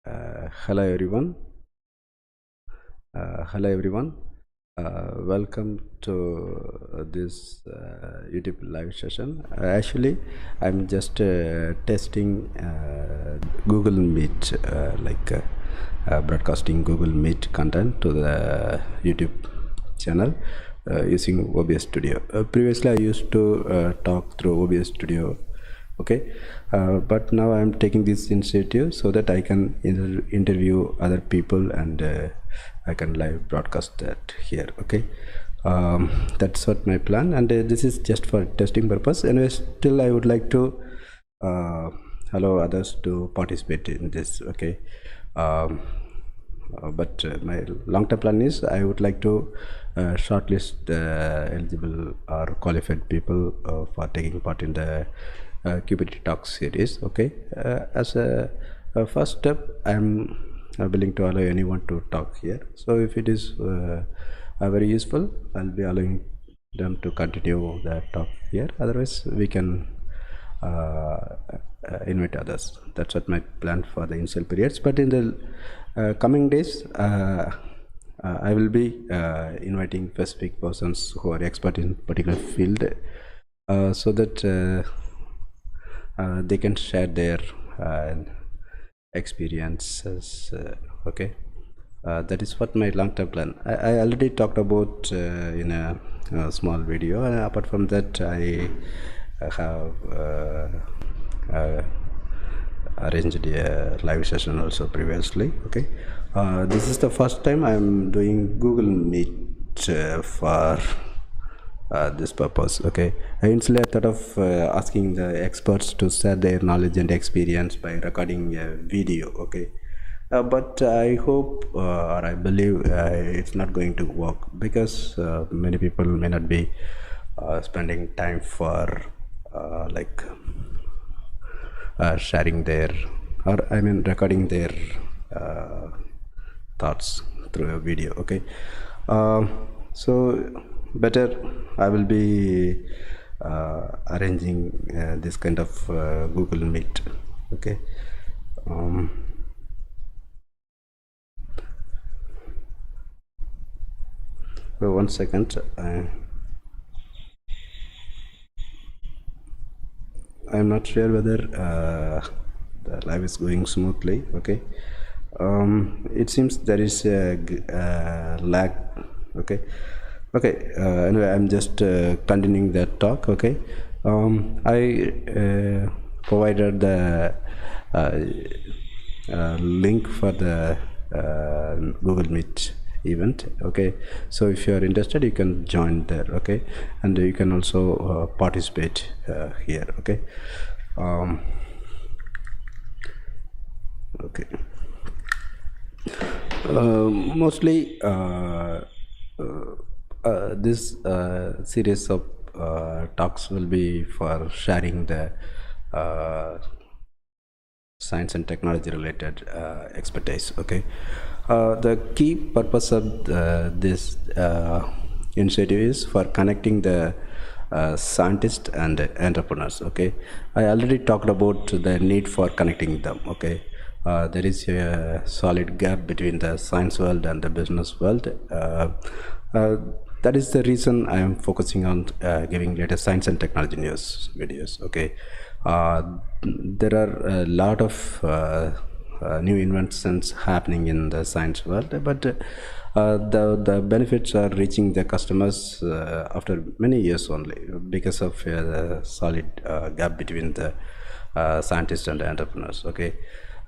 Hello everyone. Hello everyone. Welcome to this YouTube live session. Actually, I'm just testing Google Meet, broadcasting Google Meet content to the YouTube channel using OBS Studio. Previously, I used to talk through OBS Studio. Okay, but now I'm taking this initiative so that I can interview other people and I can live broadcast that here. Okay, that's what my plan, and this is just for testing purpose. Anyway, still I would like to allow others to participate in this. Okay, but my long-term plan is I would like to shortlist eligible or qualified people for taking part in the QPT Talks series. Okay, as a first step, I'm willing to allow anyone to talk here. So if it is very useful, I'll be allowing them to continue the talk here. Otherwise, we can invite others. That's what my plan for the initial periods. But in the coming days, I will be inviting specific persons who are expert in particular field, so that they can share their experiences. Okay, that is what my long-term plan. I already talked about in a small video, and apart from that, I have arranged a live session also previously. Okay, this is the first time I'm doing Google Meet for this purpose. Okay, initially I thought of asking the experts to share their knowledge and experience by recording a video. Okay, but I hope or I believe it's not going to work because many people may not be spending time for sharing their, or I mean recording their thoughts through a video. Okay, so better I will be arranging this kind of Google Meet. Okay, so 1 second. I'm not sure whether the live is going smoothly. Okay, it seems there is a lag. Okay. Okay, anyway, I'm just continuing that talk. Okay, I provided the link for the Google Meet event. Okay, so if you are interested, you can join there. Okay, and you can also participate here. Okay, okay. Mostly this series of talks will be for sharing the science and technology related expertise. Okay, the key purpose of this initiative is for connecting the scientists and entrepreneurs. Okay, I already talked about the need for connecting them. Okay, there is a solid gap between the science world and the business world. That is the reason I am focusing on giving latest science and technology news videos. Okay, there are a lot of new inventions happening in the science world, but the benefits are reaching the customers after many years only because of the solid gap between the scientists and the entrepreneurs. Okay,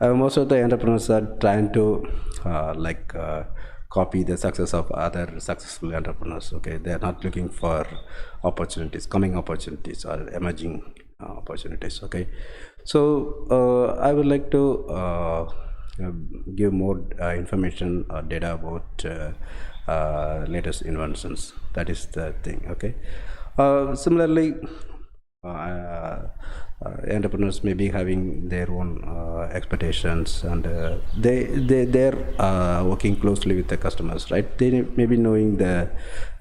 most of the entrepreneurs are trying to copy the success of other successful entrepreneurs. Okay, they are not looking for opportunities, coming opportunities or emerging opportunities. Okay, so I would like to give more information or data about latest inventions. That is the thing. Okay, similarly, entrepreneurs may be having their own expectations, and they're working closely with the customers, right? They may be knowing the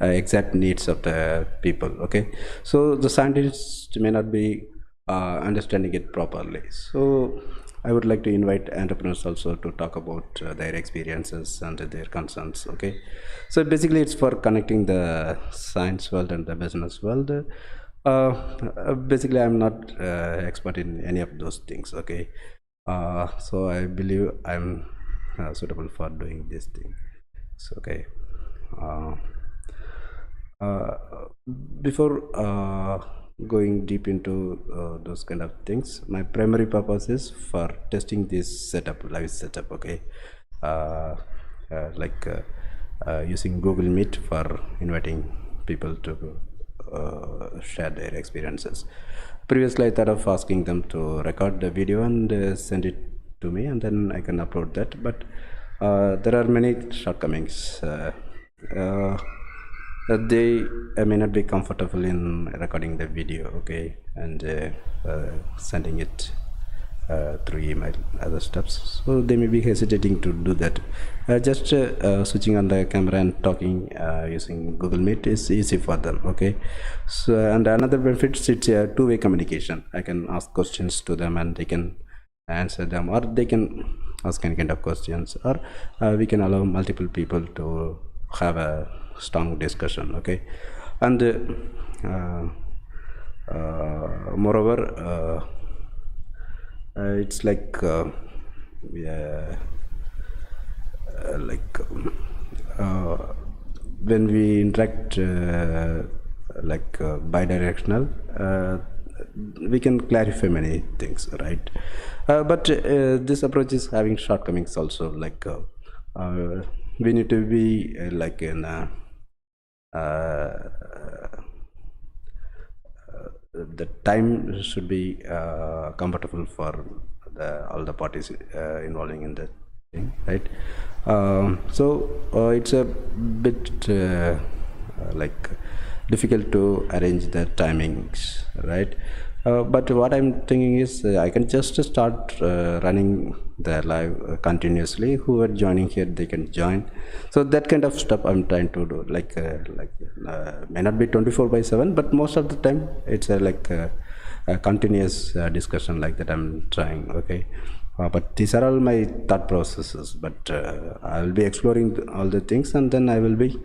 exact needs of the people. Okay, so the scientists may not be understanding it properly. So I would like to invite entrepreneurs also to talk about their experiences and their concerns. Okay, so basically it's for connecting the science world and the business world. Basically I'm not expert in any of those things. Okay, so I believe I'm suitable for doing this thing. So okay, uh, uh, before going deep into those kind of things, my primary purpose is for testing this setup, live setup. Okay, uh, using Google Meet for inviting people to share their experiences. Previously I thought of asking them to record the video and send it to me, and then I can upload that, but there are many shortcomings. Uh, they may not be comfortable in recording the video, okay, and sending it through email, other steps, so they may be hesitating to do that. Just switching on the camera and talking using Google Meet is easy for them. Okay, so and another benefit, it's a two-way communication. I can ask questions to them and they can answer them, or they can ask any kind of questions, or we can allow multiple people to have a strong discussion. Okay, and moreover, it's like yeah, like uh, when we interact bidirectional, we can clarify many things, right? But this approach is having shortcomings also, we need to be like in the time should be comfortable for all the parties involving in the thing, right? So it's a bit like difficult to arrange the timings, right? But what I'm thinking is I can just start running the live continuously. Who are joining here, they can join. So that kind of stuff I'm trying to do. May not be 24/7, but most of the time it's a continuous discussion like that I'm trying. Okay, but these are all my thought processes. But I will be exploring all the things, and then I will be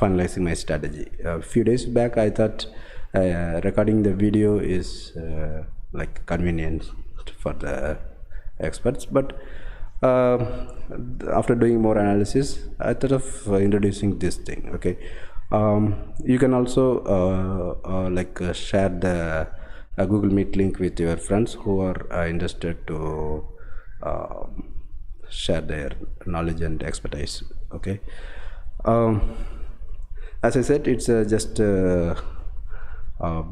finalizing my strategy. A few days back I thought recording the video is convenient for the experts, but after doing more analysis I thought of introducing this thing. Okay, you can also share the Google Meet link with your friends who are interested to share their knowledge and expertise. Okay, as I said, it's just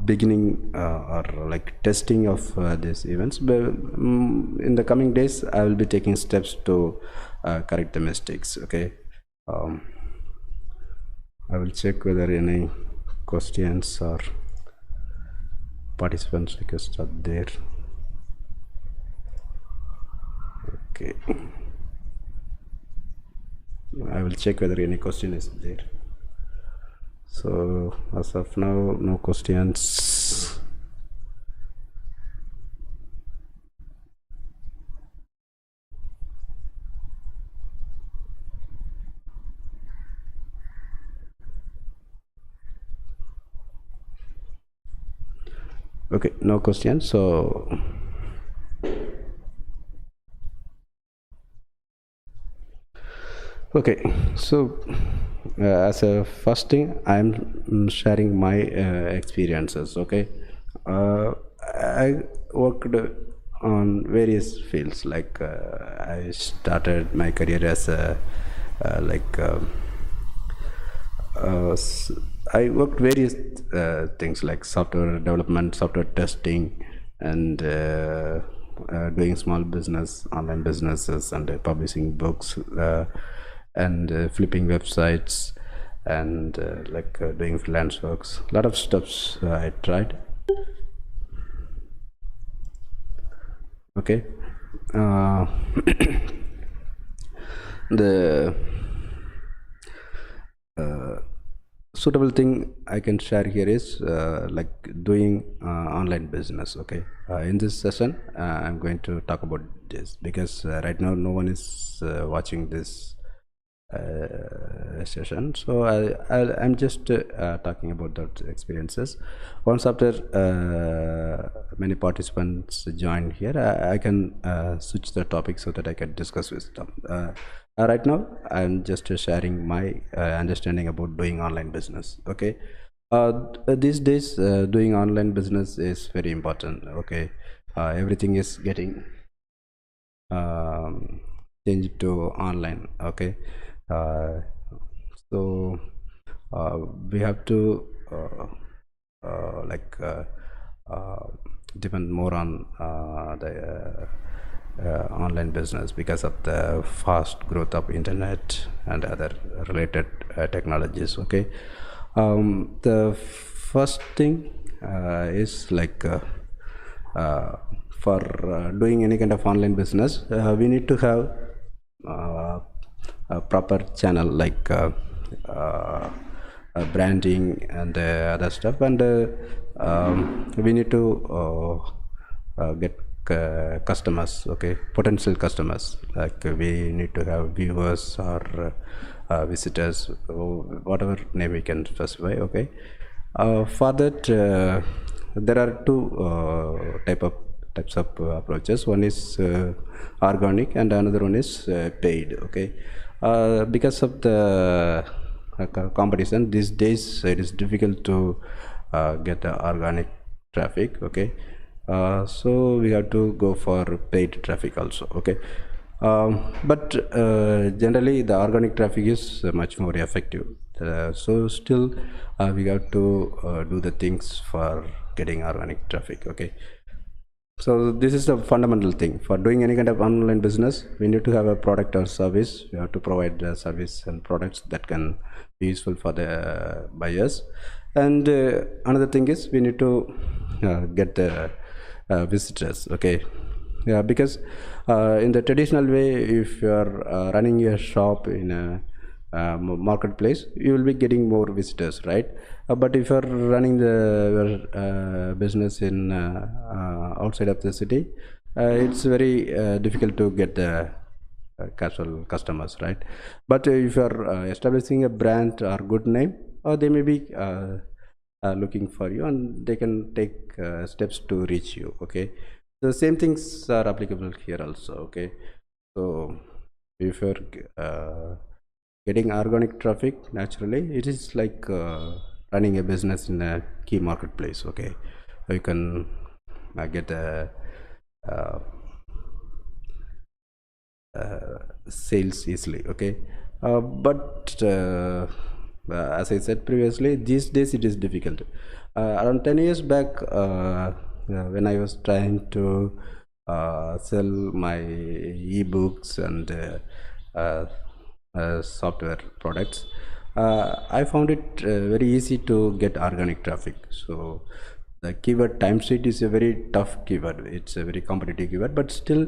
beginning or like testing of these events, but in the coming days I will be taking steps to correct the mistakes. Okay, I will check whether any questions or participants requests are there. Okay, I will check whether any question is there. So as of now, no questions. Okay, no questions. So okay, so as a first thing, I'm sharing my experiences. Okay, I worked on various fields. I started my career as a I worked various things like software development, software testing, and doing small business, online businesses, and publishing books, and flipping websites, and doing freelance works. A lot of stuffs I tried. Okay, suitable thing I can share here is like doing online business. Okay, in this session I'm going to talk about this because right now no one is watching this session, so I'm just talking about those experiences. Once after many participants join here, I can switch the topic so that I can discuss with them. Right now I'm just sharing my understanding about doing online business. Okay, these days doing online business is very important. Okay, everything is getting um, changed to online. Okay, uh, so we have to like depend more on the online business because of the fast growth of internet and other related technologies. Okay, the first thing is like for doing any kind of online business, we need to have a proper channel like branding and other stuff, and we need to get customers. Okay, potential customers, like we need to have viewers or visitors, or whatever name we can specify. Okay, for that there are two types of approaches. One is organic and another one is paid. Okay, because of the competition these days, it is difficult to get the organic traffic. Okay, so we have to go for paid traffic also. Okay, but generally the organic traffic is much more effective. So still we have to do the things for getting organic traffic. Okay, so this is the fundamental thing for doing any kind of online business. We need to have a product or service. We have to provide the service and products that can be useful for the buyers. And another thing is we need to get the visitors. Okay, yeah, because in the traditional way, if you are running a shop in a marketplace, you will be getting more visitors, right? But if you are running the business in outside of the city, it's very difficult to get the casual customers, right? But if you are establishing a brand or good name, they may be looking for you, and they can take steps to reach you. Okay, the same things are applicable here also. Okay, so if you're getting organic traffic naturally, it is like running a business in a key marketplace. Okay, you can get a uh, sales easily. Okay, but as I said previously, these days it is difficult. Around 10 years back, when I was trying to sell my ebooks and software products, I found it very easy to get organic traffic. So the keyword timesheet is a very tough keyword. It's a very competitive keyword, but still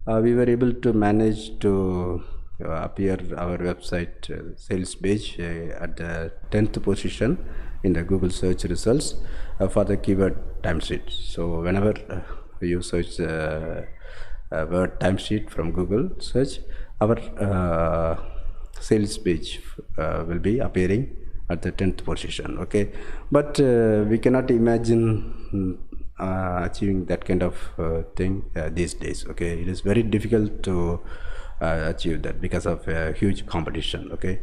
we were able to manage to appear our website sales page at the 10th position in the Google search results for the keyword timesheet. So whenever you search word timesheet from Google search, our sales page will be appearing at the 10th position. Okay, but we cannot imagine achieving that kind of thing these days. Okay, it is very difficult to achieve that because of huge competition. Okay,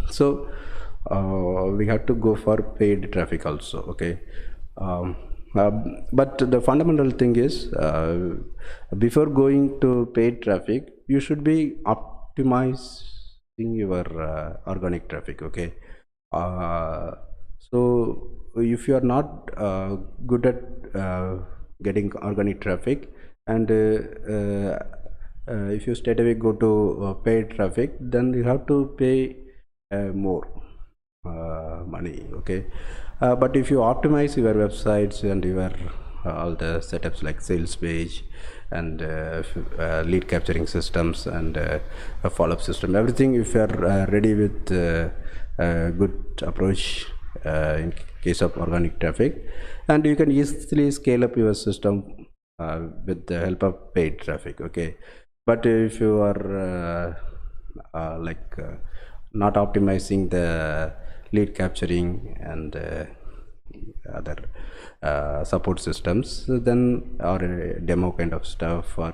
so we have to go for paid traffic also. Okay, but the fundamental thing is before going to paid traffic, you should be optimizing your organic traffic. Okay, so if you are not good at getting organic traffic, and if you straight away go to paid traffic, then you have to pay more money. Okay, but if you optimize your websites and your all the setups like sales page and lead capturing systems and a follow-up system, everything, if you are ready with good approach in case of organic traffic, and you can easily scale up your system with the help of paid traffic. Okay, but if you are not optimizing the lead capturing and other support systems, then or demo kind of stuff, or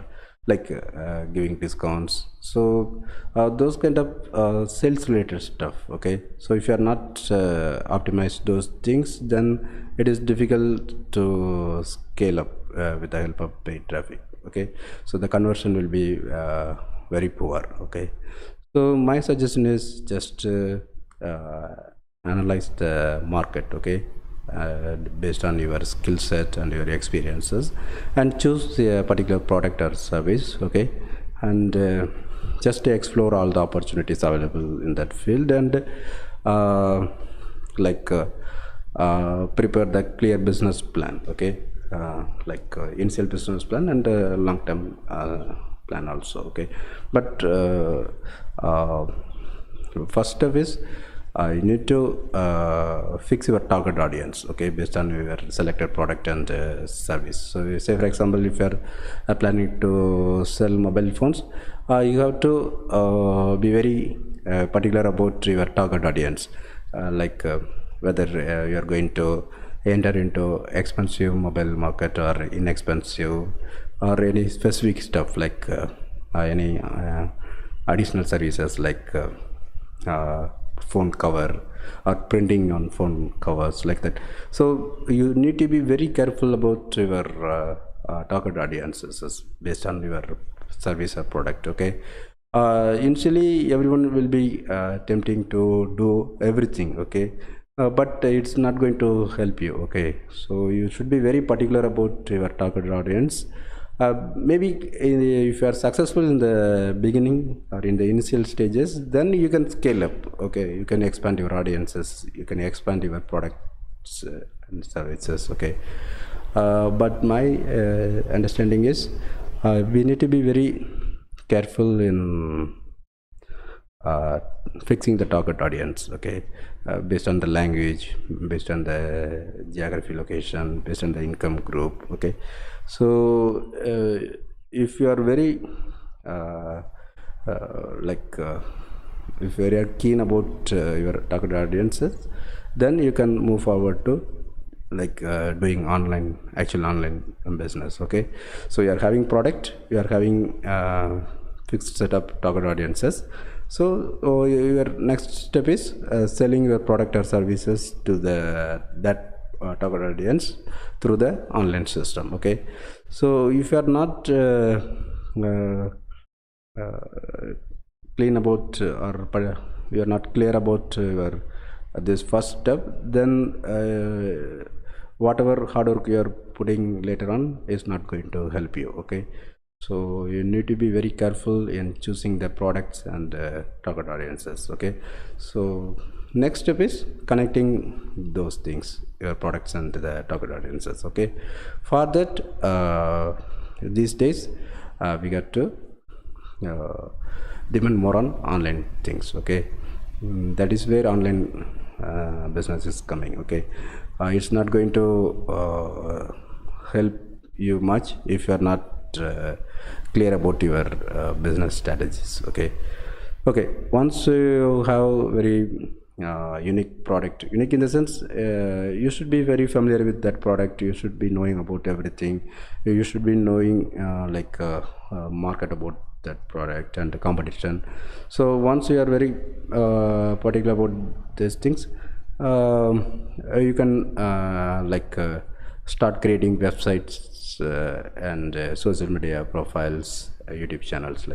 giving discounts, so those kind of sales related stuff. Okay, so if you are not optimized those things, then it is difficult to scale up with the help of paid traffic. Okay, so the conversion will be very poor. Okay, so my suggestion is just analyze the market. Okay, based on your skill set and your experiences, and choose a particular product or service. Okay, and just to explore all the opportunities available in that field, and uh, prepare the clear business plan. Okay, initial business plan and long term plan also. Okay, but first step is you need to fix your target audience. Okay, based on your selected product and service. So say for example, if you are planning to sell mobile phones, you have to be very particular about your target audience, whether you are going to enter into expensive mobile market or inexpensive, or any specific stuff any additional services phone cover or printing on phone covers, like that. So you need to be very careful about your target audiences based on your service or product. Okay, initially everyone will be tempting to do everything. Okay, but it's not going to help you. Okay, so you should be very particular about your target audience. Maybe if you are successful in the beginning or in the initial stages, then you can scale up. Okay, you can expand your audiences, you can expand your products and services. Okay, but my understanding is we need to be very careful in fixing the target audience. Okay, based on the language, based on the geography location, based on the income group. Okay, so if you are very if you are keen about your target audiences, then you can move forward to doing actual online business. Okay, so you are having product, you are having fixed setup target audiences. So your next step is selling your product or services to that target audience through the online system. Okay, so if you are not clean about or you are not clear about your this first step, then whatever hard work you are putting later on is not going to help you. Okay, so you need to be very careful in choosing the products and target audiences. Okay, so next step is connecting those things, your products and the target audiences. Okay, for that these days we got to depend more on online things. Okay, that is where online business is coming. Okay, it's not going to help you much if you are not clear about your business strategies. Okay, once you have very unique product, unique in the sense you should be very familiar with that product, you should be knowing about everything, you should be knowing market about that product and the competition. So once you are very particular about these things, you can start creating websites and social media profiles, YouTube channels,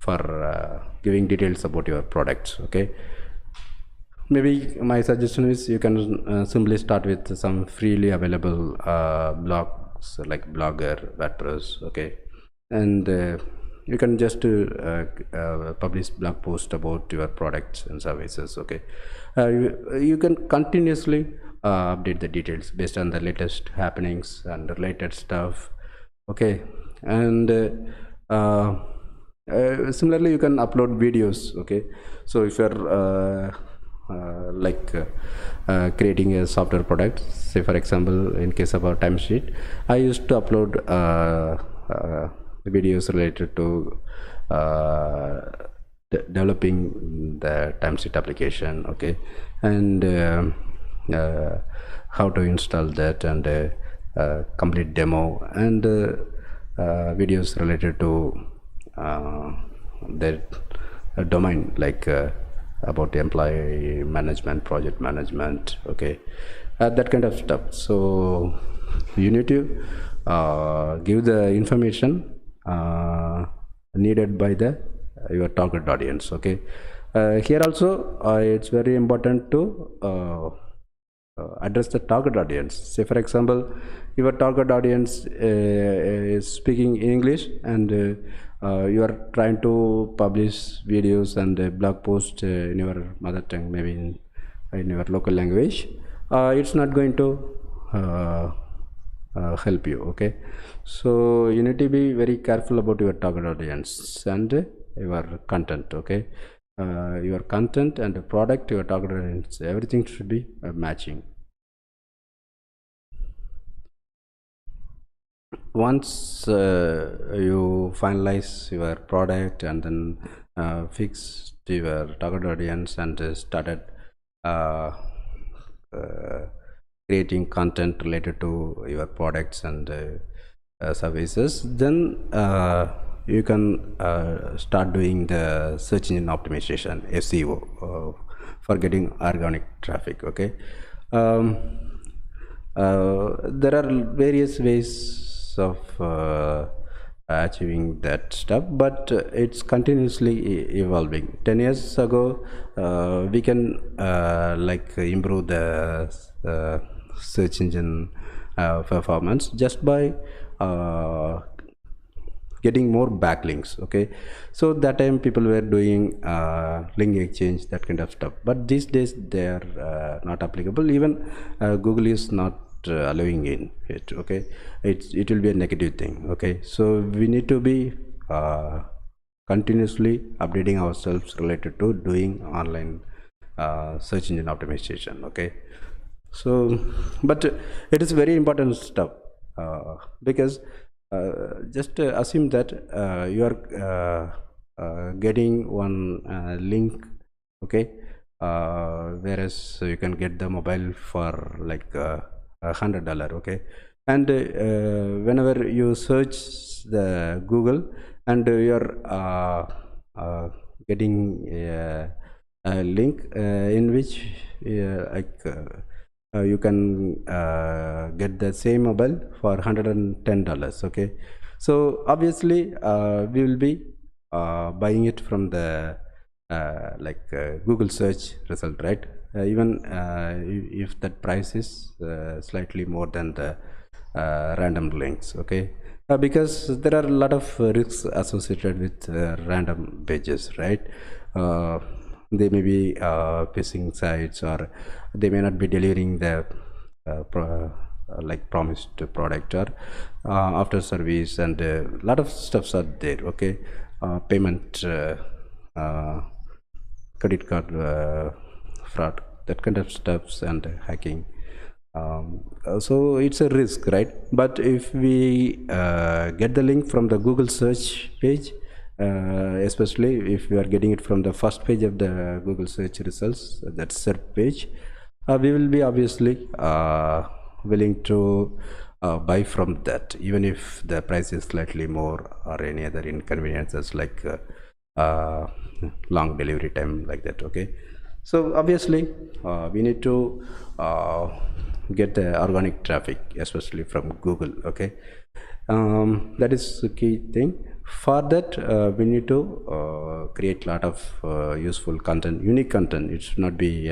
for giving details about your products. Okay, maybe my suggestion is you can simply start with some freely available blogs like Blogger, WordPress. Okay, and you can just publish blog post about your products and services. Okay, you can continuously update the details based on the latest happenings and related stuff. Okay, and similarly you can upload videos. Okay, so if you're creating a software product. Say for example, in case of our timesheet, I used to upload videos related to developing the timesheet application, okay, and uh, how to install that, and complete demo, and videos related to their domain, about the employee management, project management, okay, that kind of stuff. So you need to give the information needed by the your target audience, okay. Here also it's very important to address the target audience. Say for example, your target audience is speaking English, and you are trying to publish videos and blog posts in your mother tongue, maybe in your local language. It's not going to help you, okay. So you need to be very careful about your target audience and your content, okay. Your content and the product, your target audience, everything should be matching. Once you finalize your product, and then fixed your target audience, and started uh, uh, creating content related to your products and services, then you can start doing the search engine optimization, SEO, for getting organic traffic, okay. There are various ways of achieving that stuff, but it's continuously evolving. 10 years ago, we can improve the search engine performance just by getting more backlinks, okay. So that time people were doing link exchange, that kind of stuff, but these days they are not applicable. Even Google is not allowing in it, okay. It will be a negative thing, okay. So we need to be continuously updating ourselves related to doing online search engine optimization, okay. So but it is very important stuff, because just assume that you are getting one link, okay, whereas you can get the mobile for like $100, okay. And whenever you search the Google, and you're getting a link in which you can get the same mobile for $110, okay. So obviously we will be buying it from the Google search result, right? Even if that price is slightly more than the random links, okay. Because there are a lot of risks associated with random pages, right? They may be phishing sites, or they may not be delivering the promised product, or after service, and a lot of stuffs are there, okay. Payment, credit card fraud, that kind of stuffs, and hacking. So it's a risk, right? But if we get the link from the Google search page, especially if we are getting it from the first page of the Google search results, that search page, we will be obviously willing to buy from that, even if the price is slightly more, or any other inconveniences like long delivery time, like that, okay. So obviously we need to get the organic traffic, especially from Google, okay. That is the key thing. For that we need to create a lot of useful content, unique content. It should not be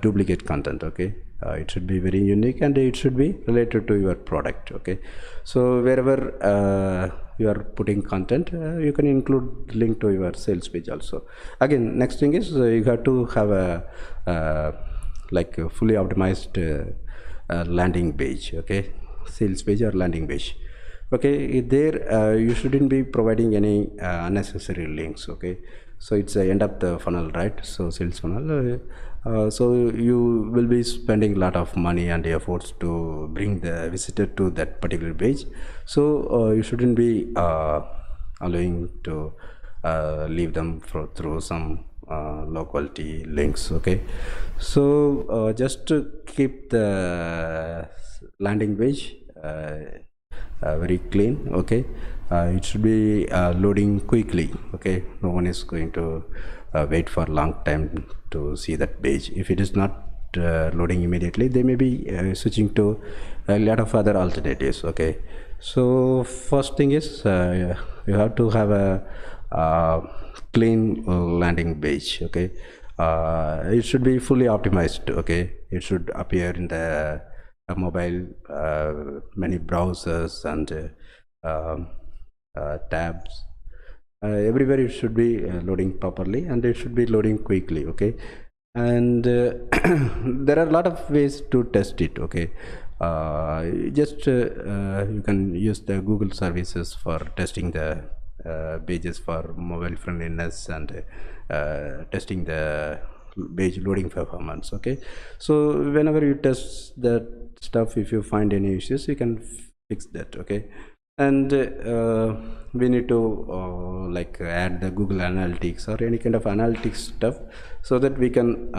duplicate content, okay. It should be very unique, and it should be related to your product, okay. So wherever you are putting content, you can include link to your sales page also. Again, next thing is you have to have a fully optimized landing page, okay. Sales page or landing page, okay. There you shouldn't be providing any unnecessary links, okay. So it's the end of the funnel, right? So sales funnel. So you will be spending a lot of money and efforts to bring the visitor to that particular page. So you shouldn't be allowing to leave them through some low quality links. Okay, so just to keep the landing page very clean. Okay, it should be loading quickly. Okay, no one is going to wait for a long time to see that page. If it is not loading immediately, they may be switching to a lot of other alternatives. Okay, so first thing is you have to have a clean landing page. Okay, it should be fully optimized. Okay, it should appear in the mobile many browsers and tabs. Everywhere it should be loading properly, and it should be loading quickly. Okay, and there are a lot of ways to test it. Okay, just you can use the Google services for testing the pages for mobile friendliness and testing the page loading performance. Okay, so whenever you test that stuff, if you find any issues, you can fix that. Okay, and we need to like add the Google Analytics or any kind of analytics stuff, so that we can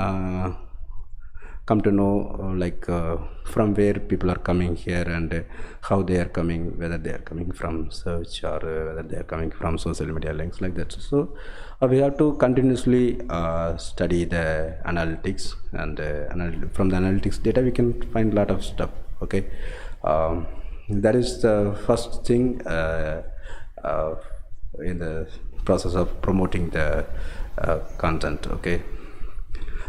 come to know from where people are coming here and how they are coming, whether they are coming from search or whether they are coming from social media links, like that. So we have to continuously study the analytics, and from the analytics data we can find a lot of stuff. Okay, that is the first thing in the process of promoting the content. Okay,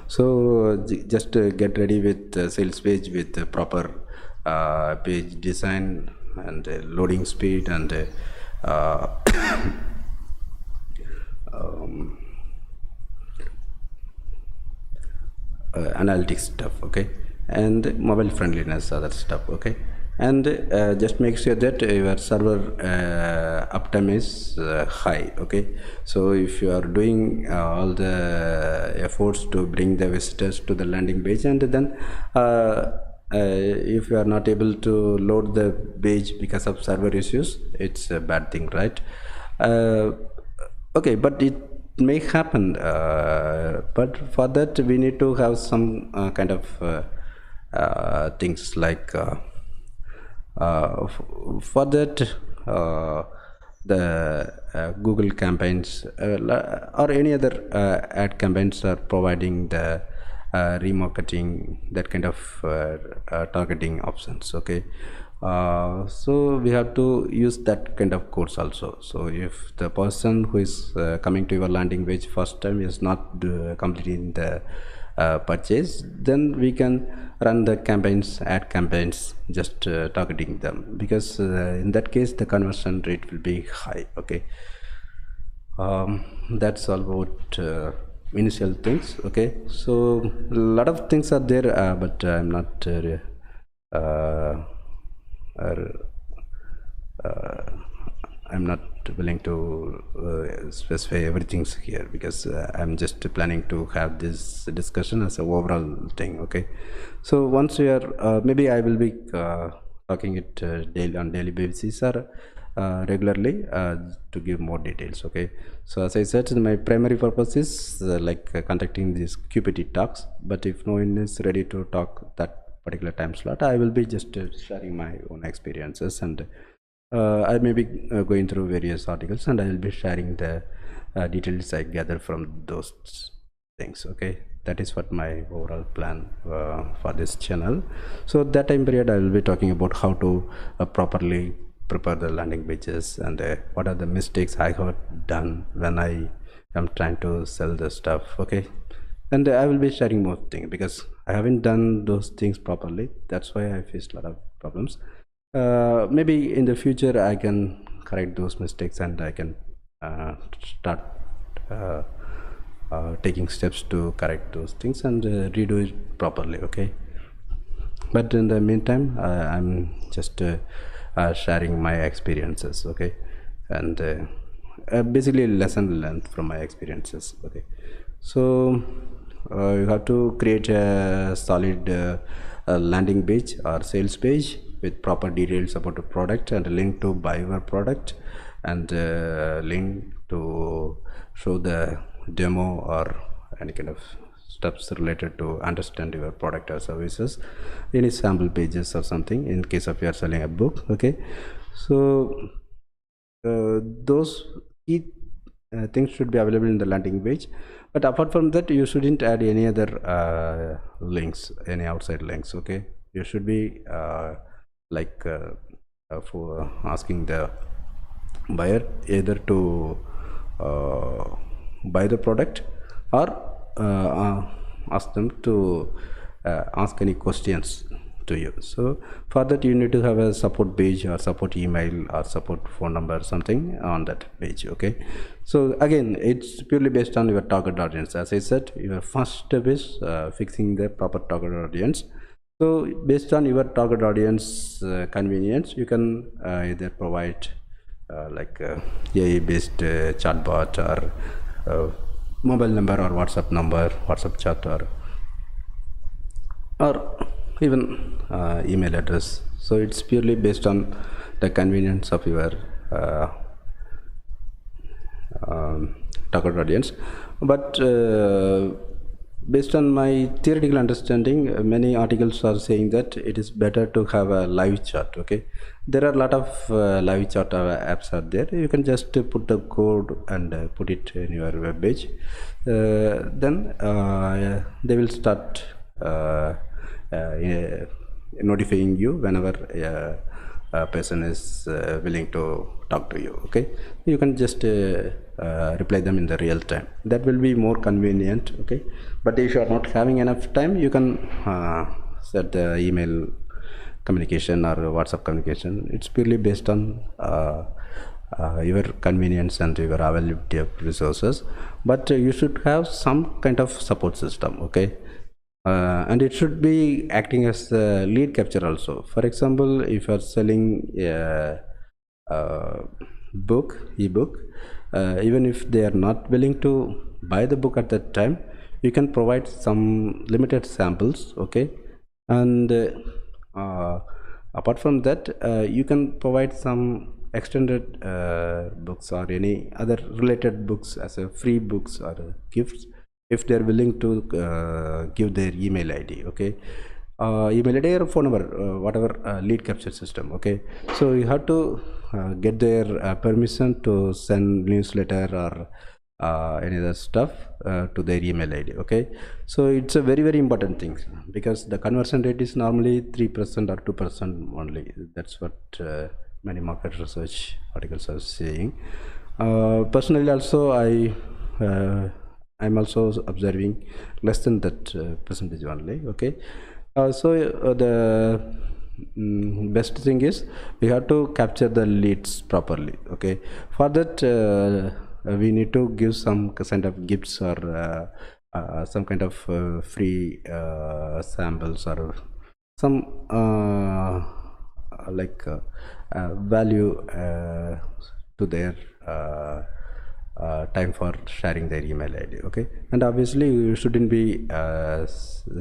so just get ready with sales page with proper page design and loading speed and analytics stuff. Okay, and mobile friendliness, other stuff. Okay, and just make sure that your server uptime is high. Okay, so if you are doing all the efforts to bring the visitors to the landing page, and then if you are not able to load the page because of server issues, it's a bad thing, right? Okay, but it may happen, but for that we need to have some kind of things like for that the Google campaigns or any other ad campaigns are providing the remarketing, that kind of targeting options. Okay, so we have to use that kind of codes also. So if the person who is coming to your landing page first time is not completing the purchase, then we can run the campaigns, ad campaigns, just targeting them, because in that case the conversion rate will be high. Okay, that's all about initial things. Okay, so a lot of things are there, but I'm not I'm not willing to specify everything here, because I'm just planning to have this discussion as a overall thing. Okay, so once we are maybe I will be talking it daily basis or regularly to give more details. Okay, so as I said, my primary purpose is conducting these QPT talks, but if no one is ready to talk that particular time slot, I will be just sharing my own experiences, and I may be going through various articles, and I will be sharing the details I gather from those things. Okay, that is what my overall plan for this channel. So at that time period I will be talking about how to properly prepare the landing pages, and what are the mistakes I have done when I am trying to sell the stuff. Okay, and I will be sharing more things because I haven't done those things properly. That's why I faced a lot of problems. Maybe in the future I can correct those mistakes, and I can start taking steps to correct those things and redo it properly. Okay, but in the meantime I'm just sharing my experiences. Okay, and basically lesson learned from my experiences. Okay, so you have to create a solid landing page or sales page with proper details about the product and a link to buy your product, and link to show the demo or any kind of steps related to understand your product or services, any sample pages or something in case of you are selling a book. Okay, so those key things should be available in the landing page. But apart from that, you shouldn't add any other links, any outside links. Okay, you should be for asking the buyer either to buy the product, or ask them to ask any questions to you. So for that, you need to have a support page or support email or support phone number or something on that page. Okay, so again, it's purely based on your target audience. As I said, your first step is fixing the proper target audience. So based on your target audience convenience, you can either provide AI based chatbot, or mobile number, or WhatsApp number, WhatsApp chat, or even email address. So it's purely based on the convenience of your target audience. But based on my theoretical understanding, many articles are saying that it is better to have a live chat. Okay, there are a lot of live chat apps out there. You can just put the code and put it in your web page. Then they will start notifying you whenever a person is willing to talk to you. Okay, you can just reply them in the real time. That will be more convenient. Okay, but if you are not having enough time, you can set the email communication or WhatsApp communication. It's purely based on your convenience and your availability of resources. But you should have some kind of support system. Okay, and it should be acting as a lead capture also. For example, if you are selling a ebook, even if they are not willing to buy the book at that time, you can provide some limited samples. Okay, and apart from that, you can provide some extended books or any other related books as a free books or gifts, if they are willing to give their email ID. Okay, email ID or phone number, whatever lead capture system. Okay, so you have to get their permission to send newsletter or any other stuff to their email ID. Okay, so it's a very very important thing, because the conversion rate is normally 3% or 2% only. That's what many market research articles are saying. Personally also, I'm also observing less than that percentage only. Okay, the best thing is we have to capture the leads properly. Okay, for that we need to give some kind of gifts or some kind of free samples or some value to their time for sharing their email ID. Okay, and obviously you shouldn't be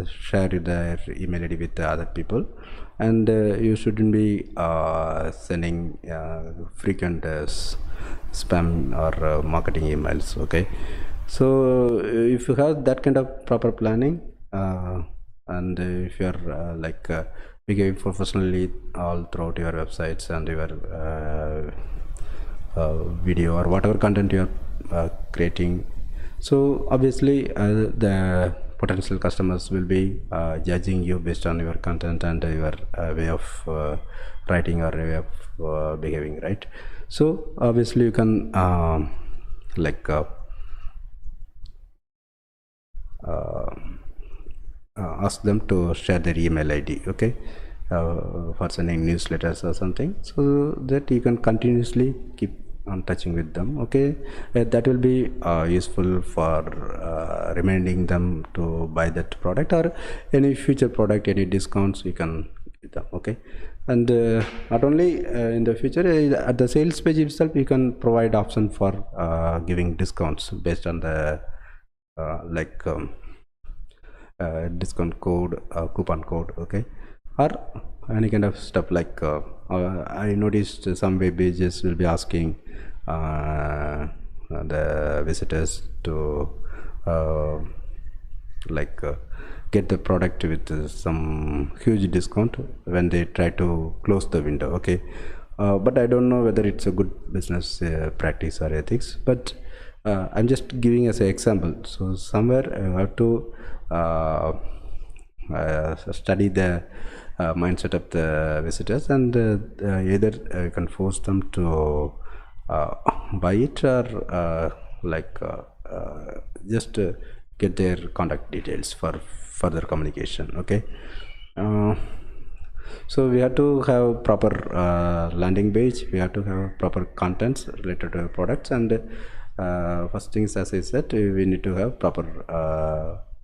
share their email ID with the other people, and you shouldn't be sending frequent spam or marketing emails. Okay, so if you have that kind of proper planning, and if you are behaving professionally all throughout your websites and your video or whatever content you are creating, so obviously the potential customers will be judging you based on your content and your way of writing or way of behaving, right? So obviously you can ask them to share their email ID. Okay, for sending newsletters or something, so that you can continuously keep on touching with them. Okay, that will be useful for reminding them to buy that product or any future product, any discounts you can with them. Okay, and not only in the future, at the sales page itself you can provide option for giving discounts based on the like discount code, coupon code. Okay, or any kind of stuff like I noticed some web pages will be asking the visitors to like get the product with some huge discount when they try to close the window. Okay, but I don't know whether it's a good business practice or ethics, but I'm just giving as an example. So somewhere I have to study the mindset of the visitors, and either you can force them to buy it, or just get their contact details for further communication. Okay, uh, so we have to have proper landing page, we have to have proper contents related to products, and first things, as I said, we need to have proper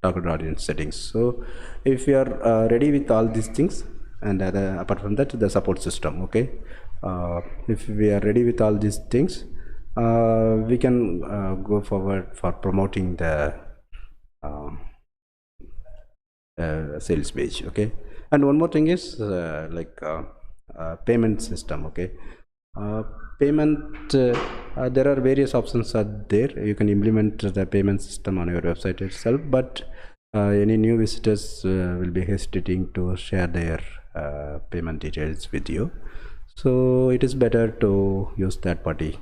target audience settings. So if we are ready with all these things, and apart from that, the support system. Okay, if we are ready with all these things, we can go forward for promoting the sales page. Okay, and one more thing is payment system. Okay, payment, there are various options are there. You can implement the payment system on your website itself, but any new visitors will be hesitating to share their payment details with you, so it is better to use third party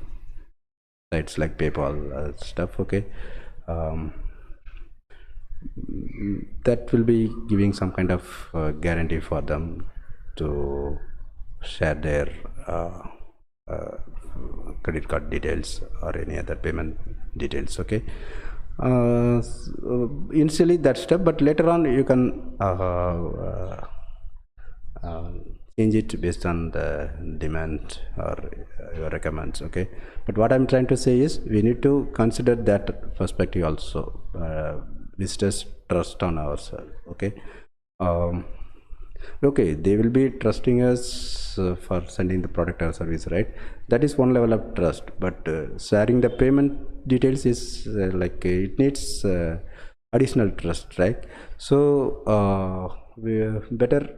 sites like PayPal stuff. Okay, that will be giving some kind of guarantee for them to share their credit card details or any other payment details. Okay, initially that step, but later on you can change it based on the demand or your recommends. Okay, but what I'm trying to say is we need to consider that perspective also. Visitors trust on ourselves. Okay, okay, they will be trusting us for sending the product or service, right? That is one level of trust, but sharing the payment details is it needs additional trust, right? So we better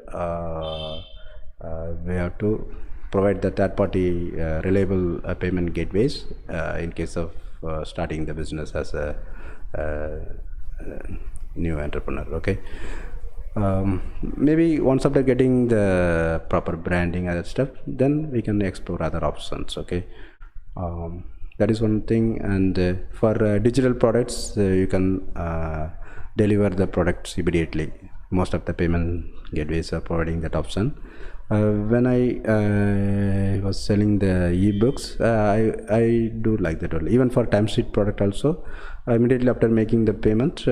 we have to provide the third party reliable payment gateways in case of starting the business as a new entrepreneur. Okay, maybe once after getting the proper branding and stuff, then we can explore other options. Okay, that is one thing. And for digital products, you can deliver the products immediately. Most of the payment gateways are providing that option. When I was selling the ebooks, I do like that only. Even for timesheet product also, immediately after making the payment,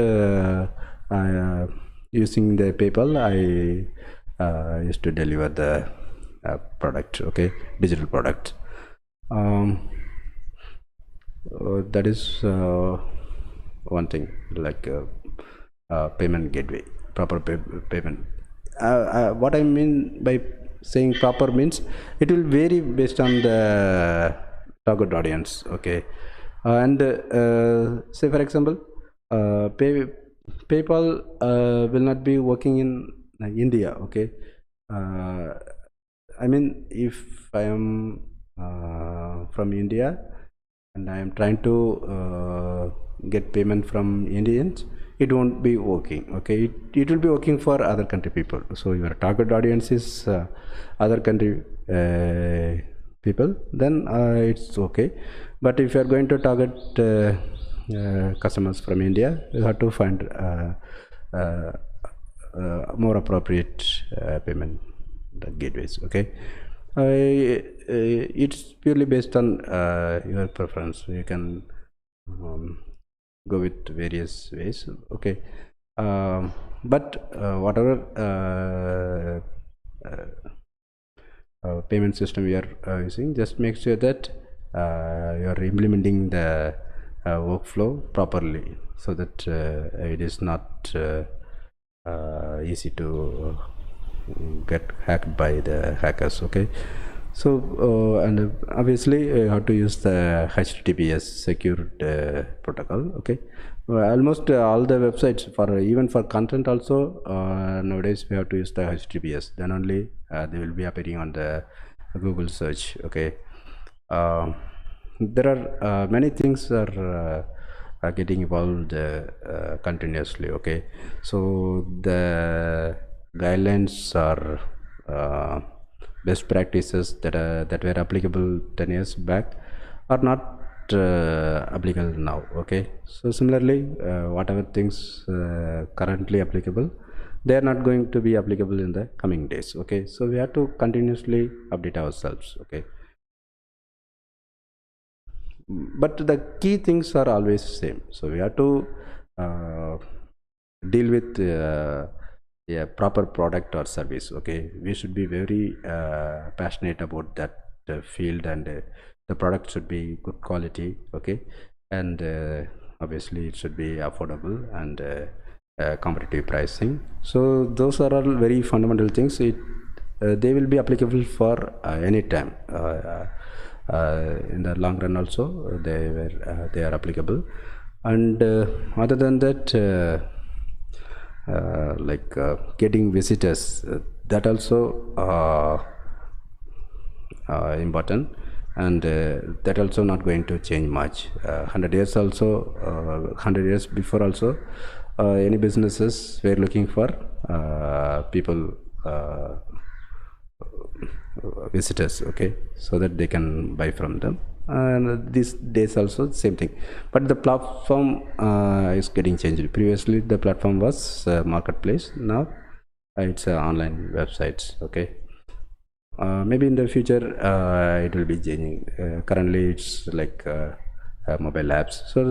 using the PayPal, I used to deliver the product. Okay, digital product. That is one thing, like payment gateway, proper payment. What I mean by saying proper means it will vary based on the target audience. Okay, and say for example, PayPal will not be working in India. Okay, I mean, if I am from India and I am trying to get payment from Indians, it won't be working. Okay, it will be working for other country people. So your target audience is other country people, then it's okay. But if you are going to target customers from India, you have to find more appropriate payment gateways. Okay, it's purely based on your preference. You can go with various ways. Okay, but whatever payment system you are using, just make sure that you are implementing the workflow properly, so that it is not easy to get hacked by the hackers. Okay, so and obviously how to use the HTTPS secured protocol. Okay, almost all the websites, for even for content also, nowadays we have to use the HTTPS, then only they will be appearing on the Google search. Okay, there are many things are getting evolved continuously. Okay, so the guidelines are best practices that were applicable 10 years back are not applicable now. Okay, so similarly, whatever things currently applicable, they are not going to be applicable in the coming days. Okay, so we have to continuously update ourselves. Okay, but the key things are always same, so we have to uh, deal with a proper product or service. Okay, we should be very passionate about that field, and the product should be good quality. Okay, and obviously it should be affordable and competitive pricing. So those are all very fundamental things. They will be applicable for any time. In the long run also, they are applicable. And other than that, like getting visitors, that also important, and that also not going to change much. 100 years also, 100 years before also, any businesses were looking for people, visitors. Okay, so that they can buy from them, and these days also same thing. But the platform is getting changed. Previously the platform was marketplace, now it's online websites. Okay, maybe in the future it will be changing. Currently it's like mobile apps. So